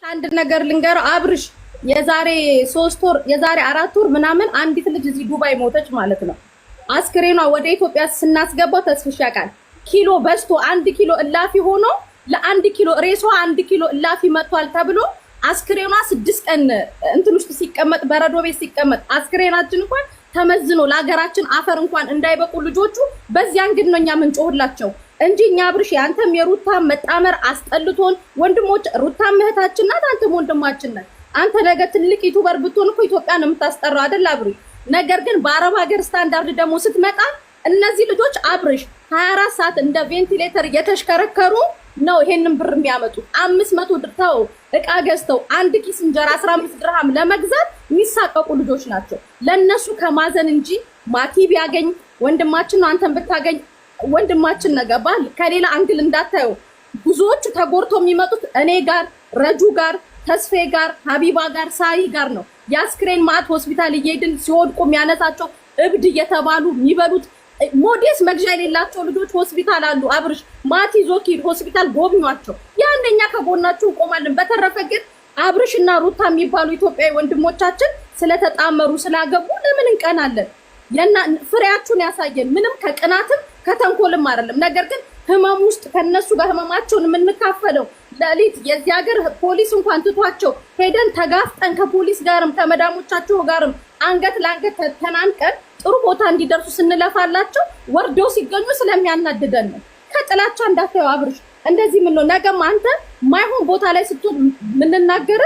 አንድ ነገር ልንገር አብርሽ የዛሬ 3 ወር የዛሬ 4 ወር ምናምን አንዲት ልጅ እዚህ ዱባይ ሞተች ማለት ነው። አስክሬኗ ወደ ኢትዮጵያ ስናስገባው ተስፍሽ ያውቃል። ኪሎ በስቶ 1 ኪሎ እላፊ ሆኖ ለ1 ኪሎ ሬሷ 1 ኪሎ እላፊ መጥቷል ተብሎ አስክሬኗ 6 ቀን እንትን ውስጥ ሲቀመጥ በረዶ ቤት ሲቀመጥ አስክሬናችን እንኳን ተመዝኖ ለሀገራችን አፈር እንኳን እንዳይበቁ ልጆቹ በዚያን ግን ነው እኛ ምንጮህላቸው እንጂ እኛ አብርሽ ያንተም የሩታ መጣመር አስጠልቶን ወንድሞች ሩታ እህታችን ናት፣ አንተም ወንድማችን ናት። አንተ ነገ ትልቅ ዩቲዩበር ብትሆን እኮ ኢትዮጵያን የምታስጠራው አይደል አብርሽ? ነገር ግን በአረብ ሀገር ስታንዳርድ ደግሞ ስትመጣ እነዚህ ልጆች አብርሽ 24 ሰዓት እንደ ቬንቲሌተር እየተሽከረከሩ ነው ይሄንን ብር የሚያመጡት። 500 ድርተው እቃ ገዝተው አንድ ኪስ እንጀራ 15 ድርሃም ለመግዛት የሚሳቀቁ ልጆች ናቸው። ለነሱ ከማዘን እንጂ ማቲ ቢያገኝ ወንድማችን ነው፣ አንተን ብታገኝ ወንድማችን ነገባል። ከሌላ አንግል እንዳታየው። ብዙዎቹ ተጎርቶ የሚመጡት እኔ ጋር፣ ረጁ ጋር፣ ተስፌ ጋር፣ ሀቢባ ጋር፣ ሳይ ጋር ነው። የአስክሬን ማት ሆስፒታል እየሄድን ሲወድቁ የሚያነሳቸው እብድ እየተባሉ የሚበሉት ሞዴስ መግዣ የሌላቸው ልጆች ሆስፒታል አሉ። አብርሽ ማቲ ዞኪ ሆስፒታል ጎብኟቸው። ያንደኛ ከጎናችሁ እንቆማለን። በተረፈ ግን አብርሽና ሩታ የሚባሉ ኢትዮጵያዊ ወንድሞቻችን ስለተጣመሩ ስላገቡ ለምን እንቀናለን? ፍሬያችሁን ያሳየን። ምንም ከቅናትም ከተንኮልም አይደለም። ነገር ግን ህመም ውስጥ ከነሱ ጋር ህመማቸውን የምንካፈለው ለሊት የዚህ ሀገር ፖሊስ እንኳን ትቷቸው ሄደን ተጋፍጠን ከፖሊስ ጋርም ከመዳሞቻቸው ጋርም አንገት ለአንገት ተናንቀን ጥሩ ቦታ እንዲደርሱ ስንለፋላቸው ወርደው ሲገኙ ስለሚያናድደን ነው። ከጥላቻ እንዳታየው አብርሽ። እንደዚህ ምን ነው ነገም አንተ ማይሆን ቦታ ላይ ስትሆን ምንናገር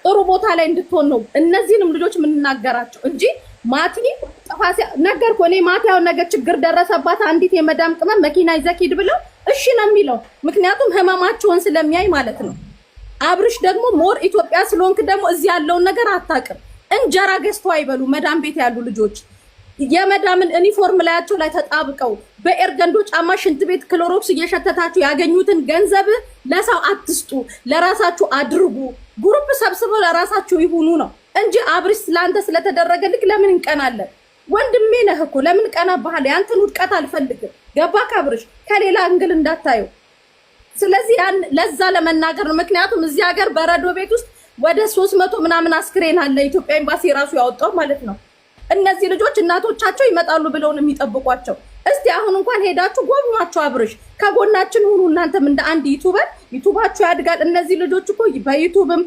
ጥሩ ቦታ ላይ እንድትሆን ነው እነዚህንም ልጆች ምንናገራቸው እንጂ ማቲ ጥፋት ነገር ኮኔ ማቲ ያው ነገር ችግር ደረሰባት አንዲት የመዳም ቅመም መኪና ይዘኪድ ብለው እሺ ነው የሚለው። ምክንያቱም ህመማቸውን ስለሚያይ ማለት ነው። አብርሽ ደግሞ ሞር ኢትዮጵያ ስለሆንክ ደግሞ እዚህ ያለውን ነገር አታውቅም። እንጀራ ገዝተው አይበሉ መዳም ቤት ያሉ ልጆች የመዳምን ዩኒፎርም ላያቸው ላይ ተጣብቀው በኤርገንዶ ጫማ ሽንት ቤት ክሎሮክስ እየሸተታችሁ ያገኙትን ገንዘብ ለሰው አትስጡ፣ ለራሳችሁ አድርጉ። ግሩፕ ሰብስበው ለራሳችሁ ይሁኑ ነው እንጂ አብርሽ ስላንተ ስለተደረገልክ ለምን እንቀናለን? ወንድሜ ነህ እኮ ለምን ቀና ባህል ያንተን ውድቀት አልፈልግም። ገባክ አብርሽ? ከሌላ እንግል እንዳታየው። ስለዚህ ያን ለዛ ለመናገር ነው። ምክንያቱም እዚህ ሀገር በረዶ ቤት ውስጥ ወደ 300 ምናምን አስክሬን አለ ኢትዮጵያ ኤምባሲ ራሱ ያወጣው ማለት ነው። እነዚህ ልጆች እናቶቻቸው ይመጣሉ ብለው ነው የሚጠብቋቸው። እስቲ አሁን እንኳን ሄዳችሁ ጎብኟቸው። አብርሽ ከጎናችን ሁኑ። እናንተም እንደ አንድ ዩቲዩበር ዩቲዩባችሁ ያድጋል። እነዚህ ልጆች እኮ በዩቲዩብም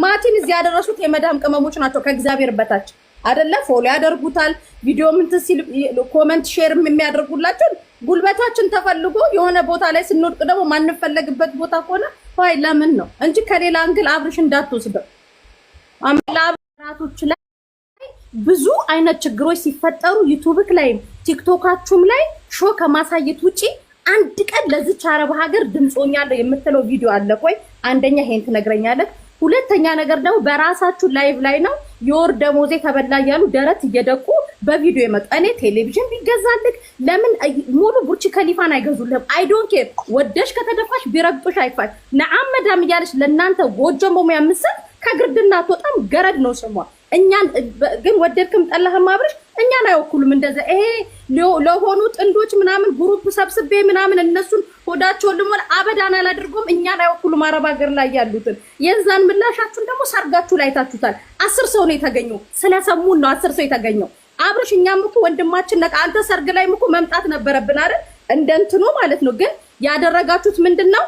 ማቲን እዚህ ያደረሱት የመዳም ቅመሞች ናቸው። ከእግዚአብሔር በታች አይደለ? ፎሎ ያደርጉታል። ቪዲዮ ምን ትሲል ኮሜንት ሼር የሚያደርጉላቸው ጉልበታችን ተፈልጎ የሆነ ቦታ ላይ ስንወድቅ ደግሞ ማንፈለግበት ቦታ ከሆነ ፋይ ለምን ነው እንጂ ከሌላ አንግል አብርሽ እንዳትወስደው። አምላራቶች ላይ ብዙ አይነት ችግሮች ሲፈጠሩ ዩቲዩብክ ላይ ቲክቶካችሁም ላይ ሾ ከማሳየት ውጪ አንድ ቀን ለዚች አረብ ሀገር ድምጾኛለሁ የምትለው ቪዲዮ አለ ቆይ? አንደኛ ይሄን ትነግረኛለህ። ሁለተኛ ነገር ደግሞ በራሳችሁ ላይቭ ላይ ነው የወር ደሞዜ ተበላ እያሉ ደረት እየደቁ በቪዲዮ የመጡ እኔ ቴሌቪዥን ቢገዛልክ ለምን ሙሉ ቡርች ከሊፋን አይገዙልህም? አይ ዶንት ኬር። ወደሽ ከተደፋሽ ቢረግጡሽ አይፋሽ ነዓም መዳም እያለች ለእናንተ ጎጆ ሞሚያ ምስል ከግርድና አትወጣም። ገረድ ነው ስሟ። እኛን ግን ወደድክም ጠላህም አብርሽ እኛን አይወኩሉም። እንደዛ ይሄ ለሆኑ ጥንዶች ምናምን ግሩፕ ሰብስቤ ምናምን እነሱን ሆዳቸውን ልሞል አበዳን አላድርጎም። እኛን አይወኩሉም። አረብ ሀገር ላይ ያሉትን የዛን ምላሻችሁን ደግሞ ሰርጋችሁ ላይ ታችሁታል። 10 ሰው ነው የተገኘው። ስለሰሙን ነው 10 ሰው የተገኘው። አብርሽ እኛም እኮ ወንድማችን ነቃ። አንተ ሰርግ ላይ እኮ መምጣት ነበረብን አይደል? እንደንትኑ ማለት ነው። ግን ያደረጋችሁት ምንድነው?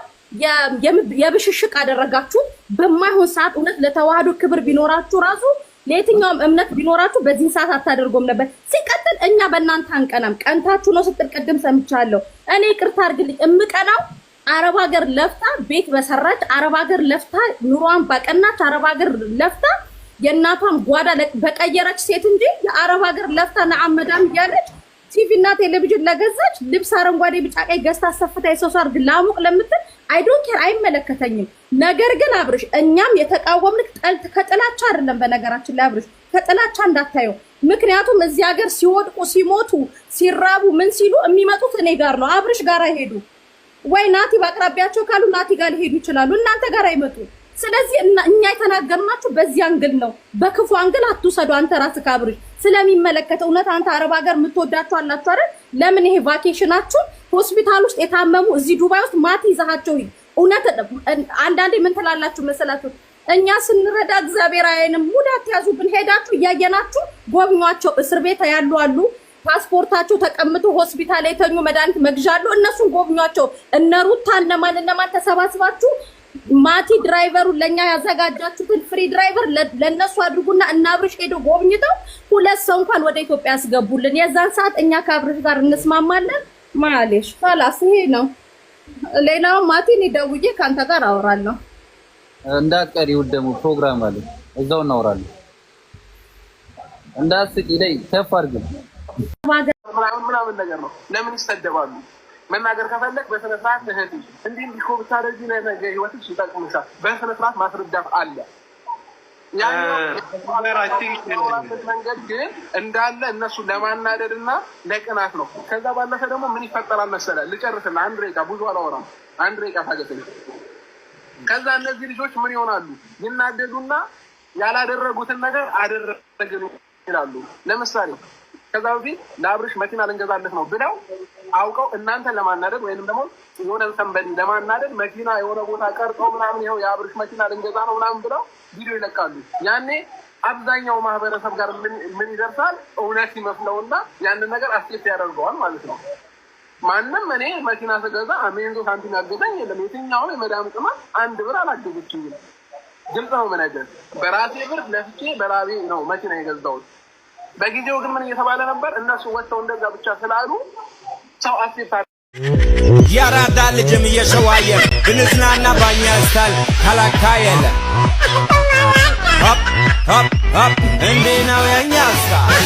የብሽሽቅ አደረጋችሁ። በማይሆን ሰዓት እውነት ለተዋህዶ ክብር ቢኖራችሁ ራሱ ለየትኛውም እምነት ቢኖራችሁ በዚህ ሰዓት አታደርጎም ነበር። ሲቀጥል እኛ በእናንተ አንቀናም። ቀንታችሁ ነው ስትል ቅድም ሰምቻለሁ። እኔ ይቅርታ አድርግልኝ። እምቀናው አረብ ሀገር ለፍታ ቤት በሰራች፣ አረብ ሀገር ለፍታ ኑሯን ባቀናች፣ አረብ ሀገር ለፍታ የእናቷን ጓዳ በቀየረች ሴት እንጂ የአረብ ሀገር ለፍታ ነዓም መዳም እያለች ቲቪ እና ቴሌቪዥን ለገዛች ልብስ አረንጓዴ ቢጫ ቀይ ገዝታ አሰፍታ የሰው ሰርግ ላሙቅ ለምትል አይ ዶንት ኬር፣ አይመለከተኝም። ነገር ግን አብርሽ እኛም የተቃወምንክ ከጥላቻ አይደለም። በነገራችን ላይ አብርሽ ከጥላቻ እንዳታየው። ምክንያቱም እዚህ ሀገር ሲወድቁ ሲሞቱ ሲራቡ ምን ሲሉ የሚመጡት እኔ ጋር ነው። አብርሽ ጋር አይሄዱ ወይ ናቲ በአቅራቢያቸው ካሉ ናቲ ጋር ሊሄዱ ይችላሉ። እናንተ ጋር አይመጡ። ስለዚህ እኛ የተናገርናችሁ በዚህ አንግል ነው። በክፉ አንግል አትውሰዱ። አንተ ራስህ አብርሽ ስለሚመለከተው እውነት አንተ አረብ ሀገር የምትወዳችሁ አላችሁ አይደል? ለምን ይሄ ቫኬሽናችሁ ሆስፒታል ውስጥ የታመሙ እዚህ ዱባይ ውስጥ ማቲ ይዛሃቸው እውነት አንዳንዴ ምን ትላላችሁ መሰላችሁ? እኛ ስንረዳ እግዚአብሔር አይንም ሙዳት ያዙብን። ሄዳችሁ እያየናችሁ ጎብኟቸው። እስር ቤት ያሉ አሉ፣ ፓስፖርታቸው ተቀምጦ ሆስፒታል የተኙ መድኃኒት መግዣሉ። እነሱን ጎብኟቸው። እነ ሩታ እነማን ተሰባስባችሁ ማቲ ድራይቨሩን ለኛ ያዘጋጃችሁትን ፍሪ ድራይቨር ለነሱ አድርጉና እና አብርሽ ሄዶ ጎብኝተው ሁለት ሰው እንኳን ወደ ኢትዮጵያ ያስገቡልን። የዛን ሰዓት እኛ ከአብርሽ ጋር እንስማማለን። ማለሽ خلاص ይሄ ነው። ሌላው ማቲን ደውዬ ካንተ ጋር አወራለሁ። እንዳትቀሪው ደግሞ ፕሮግራም አለ እዛው እናወራለን። እንዳትስቂ ላይ ከፍ አድርግ ምናምን ነገር ነው። ለምን ይሰደባሉ? መናገር ከፈለክ በስነ ስርዓት እህት እንዲህ እኮ ብታደርጊ ነገ ህይወትሽ ይጠቅምሻል። በስነ ስርዓት ማስረዳት አለ። መንገድ ግን እንዳለ እነሱ ለማናደድና ለቅናት ነው። ከዛ ባለፈ ደግሞ ምን ይፈጠራል መሰለህ? ልጨርስልህ፣ አንድ ደቂቃ ብዙ አላወራም። አንድ ደቂቃ ታገሰኝ። ከዛ እነዚህ ልጆች ምን ይሆናሉ? ይናደዱና ያላደረጉትን ነገር አደረግን ይላሉ። ለምሳሌ ከዛ በፊት ለአብርሽ መኪና ልንገዛለት ነው ብለው አውቀው እናንተን ለማናደድ ወይንም ደግሞ የሆነ ሰንበዲ ለማናደድ መኪና የሆነ ቦታ ቀርጠው ምናምን ይኸው የአብርሽ መኪና ልንገዛ ነው ምናምን ብለው ቪዲዮ ይለቃሉ። ያኔ አብዛኛው ማህበረሰብ ጋር ምን ይደርሳል? እውነት ይመስለውና ያንን ነገር አስኬት ያደርገዋል ማለት ነው። ማንም እኔ መኪና ስገዛ አሜንዞ ሳንቲም ያገዘኝ የለም። የትኛውን የመዳም ቅመም አንድ ብር አላገዘችኝም። ግልጽ ነው የምነግርህ። በራሴ ብር ለፍቼ በላቤ ነው መኪና የገዛሁት። በጊዜው ግን ምን እየተባለ ነበር? እነሱ ወጥተው እንደዛ ብቻ ስላሉ ሰው አስኬት ያራዳ ልጅም እየሸዋየ ብንዝናና ባኛ ስታል ካላካ የለ እንዴ ነው የኛ ስታል።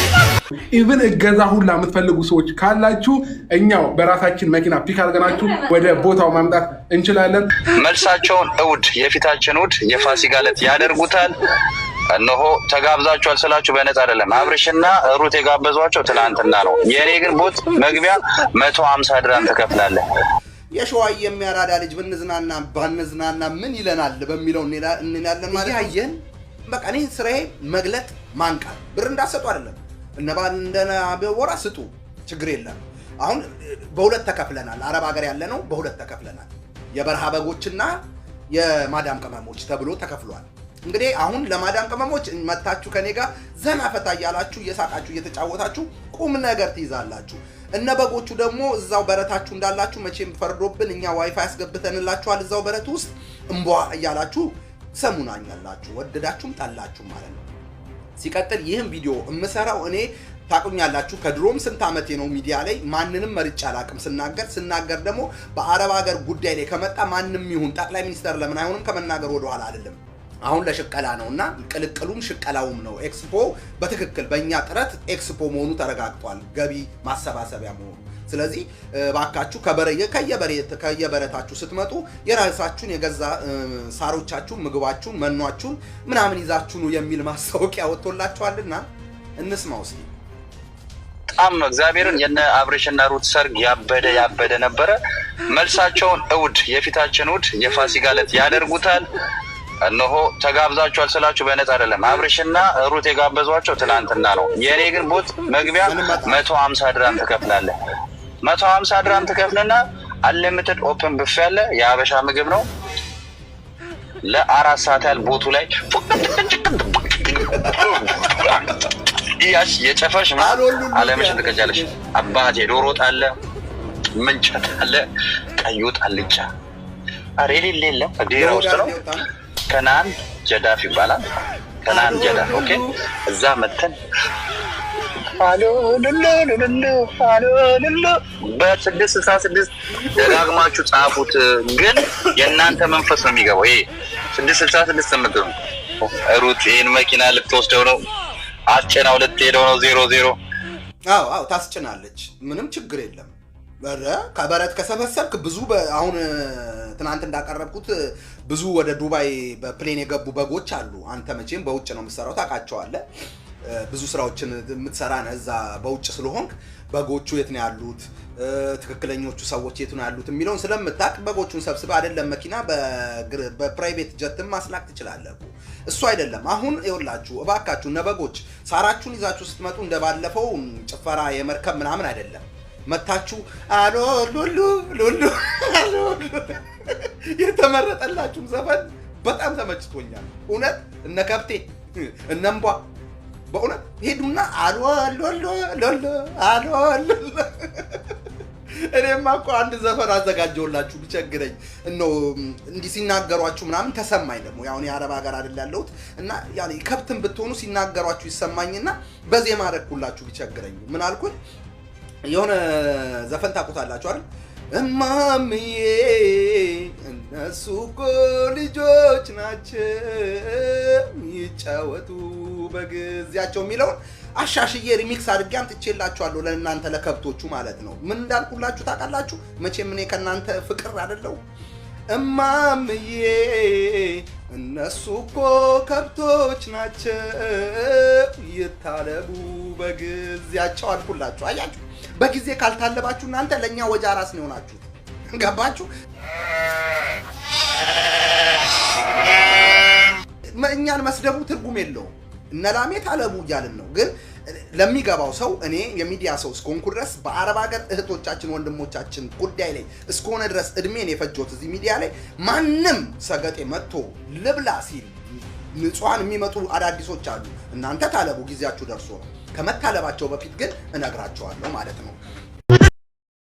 ኢቭን እገዛ ሁላ የምትፈልጉ ሰዎች ካላችሁ እኛው በራሳችን መኪና ፒክ አድርገናችሁ ወደ ቦታው ማምጣት እንችላለን። መልሳቸውን እሑድ የፊታችን እሑድ የፋሲካ ዕለት ያደርጉታል። እነሆ ተጋብዛችኋል ስላችሁ በነፃ አይደለም። አብርሽና ሩት የጋበዟቸው ትናንትና ነው። የኔ ግን ቦት መግቢያ 150 ድራም ትከፍላለህ። የሸዋዬ የሚያራዳ ልጅ ብንዝናና ባንዝናና ምን ይለናል በሚለው እንላለን ማለት ያየን። በቃ እኔ ስራዬ መግለጥ ማንቃል። ብር እንዳሰጡ አይደለም እነባል እንደና በወራ ስጡ ችግር የለም። አሁን በሁለት ተከፍለናል። አረብ ሀገር ያለ ነው በሁለት ተከፍለናል። የበረሃ በጎችና የማዳም ቅመሞች ተብሎ ተከፍሏል። እንግዲህ አሁን ለማዳም ቅመሞች መታችሁ ከኔ ጋር ዘና ፈታ እያላችሁ እየሳቃችሁ እየተጫወታችሁ ቁም ነገር ትይዛላችሁ። እነ በጎቹ ደግሞ እዛው በረታችሁ እንዳላችሁ መቼም ፈርዶብን እኛ ዋይፋይ ያስገብተንላችኋል። እዛው በረት ውስጥ እንቧ እያላችሁ ሰሙናኛላችሁ፣ ወደዳችሁም ጠላችሁ ማለት ነው። ሲቀጥል ይህን ቪዲዮ እምሰራው እኔ ታቁኛላችሁ ከድሮም ስንት ዓመቴ ነው ሚዲያ ላይ ማንንም መርጫ አላቅም። ስናገር ደግሞ በአረብ ሀገር ጉዳይ ላይ ከመጣ ማንም ይሁን ጠቅላይ ሚኒስተር ለምን አይሆንም ከመናገር ወደ ኋላ አይደለም። አሁን ለሽቀላ ነውና ቅልቅሉም ሽቀላውም ነው። ኤክስፖ በትክክል በእኛ ጥረት ኤክስፖ መሆኑ ተረጋግጧል፣ ገቢ ማሰባሰቢያ መሆኑ። ስለዚህ ባካችሁ ከየበረታችሁ ስትመጡ የራሳችሁን የገዛ ሳሮቻችሁን፣ ምግባችሁን፣ መኗችሁን ምናምን ይዛችሁ ነው የሚል ማስታወቂያ ወጥቶላችኋልና እንስማው እስኪ። በጣም እግዚአብሔርን የነ አብርሽና ሩት ሰርግ ያበደ ነበረ። መልሳቸውን እሑድ የፊታችን እሑድ የፋሲካ ዕለት ያደርጉታል። እነሆ ተጋብዛችኋል ስላችሁ በነፃ አይደለም። አብርሽና ሩት የጋበዟቸው ትናንትና ነው። የኔ ግን ቦት መግቢያ 150 ድራም ትከፍላለህ። 150 ድራም ትከፍልና አንሊሚትድ ኦፕን ብፌ ያለ የሀበሻ ምግብ ነው። ለ4 ሰዓት ያህል ቦቱ ላይ ያሽ የጨፈሽ አለምሽ ትከጃለሽ። አባቴ ዶሮ ወጥ አለ፣ ምንቸት አለ፣ ቀይ ወጥ አልጫ አሬ ሌለ ዲራ ውስጥ ነው። ከናን ጀዳፍ ይባላል። ከናን ጀዳፍ ኦኬ። እዛ መተን በ666 ደጋግማችሁ ጻፉት። ግን የእናንተ መንፈስ ነው የሚገባው። ይሄ 666 የምትሉ ሩት ይህን መኪና ልትወስደው ነው፣ አስጭናው ልትሄደው ነው 00። አዎ ታስጭናለች፣ ምንም ችግር የለም። ከበረት ከሰበሰብክ ብዙ አሁን ትናንት እንዳቀረብኩት ብዙ ወደ ዱባይ በፕሌን የገቡ በጎች አሉ። አንተ መቼም በውጭ ነው የምትሰራው ታውቃቸዋለህ። ብዙ ስራዎችን የምትሰራ ነህ እዛ በውጭ ስለሆንክ በጎቹ የት ነው ያሉት፣ ትክክለኞቹ ሰዎች የት ነው ያሉት የሚለውን ስለምታውቅ በጎቹን ሰብስበህ አይደለም መኪና በፕራይቬት ጀትም ማስላክ ትችላለህ። እሱ አይደለም አሁን ይኸውላችሁ፣ እባካችሁ ነበጎች ሳራችሁን ይዛችሁ ስትመጡ እንደባለፈው ጭፈራ የመርከብ ምናምን አይደለም። መታችሁ አሎ ሉሉ ሉሉ አሎ የተመረጠላችሁ ዘፈን በጣም ተመችቶኛል። እውነት እነ ከብቴ እነ እምቧ በእውነት ሄዱና አሎ ሉሉ ሉሉ አሎ ሉሉ እኔማ እኮ አንድ ዘፈን አዘጋጀውላችሁ ቢቸግረኝ ነው እንዲህ ሲናገሯችሁ ምናምን ተሰማኝ። ደግሞ ያው የአረብ ሀገር አይደል ያለሁት እና ያኔ ከብትን ብትሆኑ ሲናገሯችሁ ይሰማኝና በዜማ አደረኩላችሁ ቢቸግረኝ። ምን አልኩኝ? የሆነ ዘፈን ታውቁታላችሁ አይደል? እማምዬ እነሱ እኮ ልጆች ናቸው ይጫወቱ በጊዜያቸው የሚለውን አሻሽዬ ሪሚክስ አድርጌ አምጥቼላችኋለሁ ለእናንተ ለከብቶቹ ማለት ነው። ምን እንዳልኩላችሁ ታውቃላችሁ? መቼም እኔ ከእናንተ ፍቅር አይደለሁ። እማምዬ እነሱ እኮ ከብቶች ናቸው ይታለቡ በጊዜያቸው አልኩላችሁ። አያችሁ፣ በጊዜ ካልታለባችሁ እናንተ ለእኛ ወጃ ራስ ነው የሆናችሁት። ገባችሁ? እኛን መስደቡ ትርጉም የለውም። እነ ላሜ ታለቡ እያልን ነው። ግን ለሚገባው ሰው እኔ የሚዲያ ሰው እስከሆንኩ ድረስ በአረብ ሀገር እህቶቻችን ወንድሞቻችን ጉዳይ ላይ እስከሆነ ድረስ እድሜን የፈጀሁት እዚህ ሚዲያ ላይ ማንም ሰገጤ መጥቶ ልብላ ሲል ንጹሃን የሚመጡ አዳዲሶች አሉ። እናንተ ታለቡ ጊዜያችሁ ደርሶ ነው። ከመታለባቸው በፊት ግን እነግራቸዋለሁ ማለት ነው።